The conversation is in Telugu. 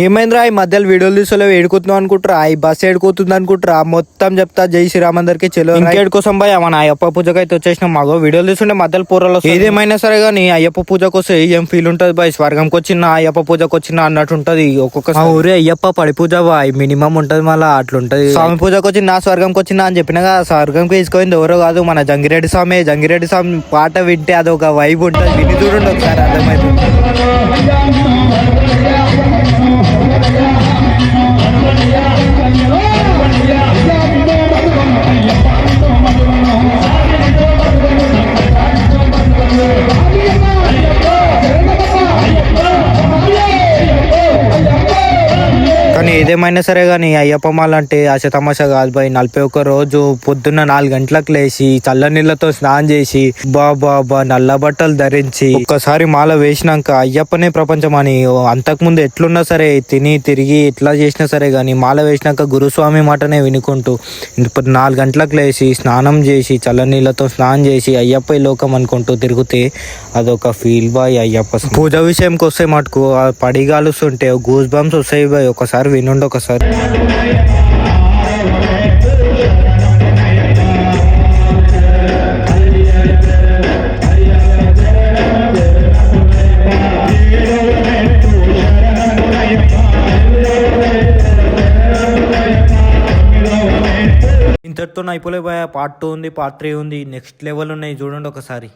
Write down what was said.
ఏమైందిరా ఈ మధ్యలో వీడియోలు తీసుకోలేవు, ఏడుకుతున్నావు అనుకుంటారా? ఈ బస్సు ఏడుకుతుంది అనుకుంటారా? మొత్తం చెప్తా. జై శ్రీరామ్ అందరికి చెలో ఇంకేడు కోసం పోయి మన అయ్యప్ప పూజకి అయితే వచ్చేసినాం. మాగో వీడియోలు తీసుకుంటే మధ్యలో పూరలు ఏదేమైనా సరే కానీ అయ్యప్ప పూజకు వస్తే ఏం ఫీల్ ఉంటుంది బాయ్. స్వర్గంకి వచ్చిన అయ్యప్ప పూజకు వచ్చిన అన్నట్టు ఉంటది. ఒక్కొక్క ఊరే అయ్యప్ప పడి పూజ బాయ్ మినిమం ఉంటది. మళ్ళీ అట్లుంటది. స్వామి పూజకు వచ్చిన నా స్వర్గంకి వచ్చిన అని చెప్పిన కదా. స్వర్గంకి తీసుకుంది ఎవరో కాదు, మన జంగిరెడ్డి స్వామి. జంగిరెడ్డి స్వామి పాట వింటే అదొక వైబ్ ఉంటుంది. విని చూడండి ఒకసారి, అర్థమైపోతుంది. కానీ ఏదేమైనా సరే కానీ అయ్యప్ప మాల అంటే ఆశతమాష కాదు బాయ్. 41 రోజు పొద్దున్న 4 గంటలకు లేచి చల్ల నీళ్ళతో స్నానం చేసి బాబా నల్ల బట్టలు ధరించి ఒక్కసారి మాల వేసినాక అయ్యప్పనే ప్రపంచం అని. అంతకుముందు ఎట్లున్నా సరే తిని తిరిగి ఎట్లా చేసినా సరే కానీ మాల వేసినాక గురుస్వామి మాటనే వినుకుంటూ ఇప్పుడు 4 గంటలకు లేచి స్నానం చేసి చల్ల నీళ్ళతో స్నానం చేసి అయ్యప్ప ఈ లోకం అనుకుంటూ తిరిగితే అదొక ఫీల్ బాయ్. అయ్యప్ప పూజ విషయంకి వస్తే మటుకు పడిగాలుస్తుంటే గూస్ బంప్స్ వస్తాయి బాయ్. ఒకసారి వినుండి ఒకసారి. ఇంతటితో అయిపోలే బాయ్. పార్ట్ 2 ఉంది, పార్ట్ 3 ఉంది, నెక్స్ట్ లెవెల్ ఉన్నాయి. చూడండి ఒకసారి.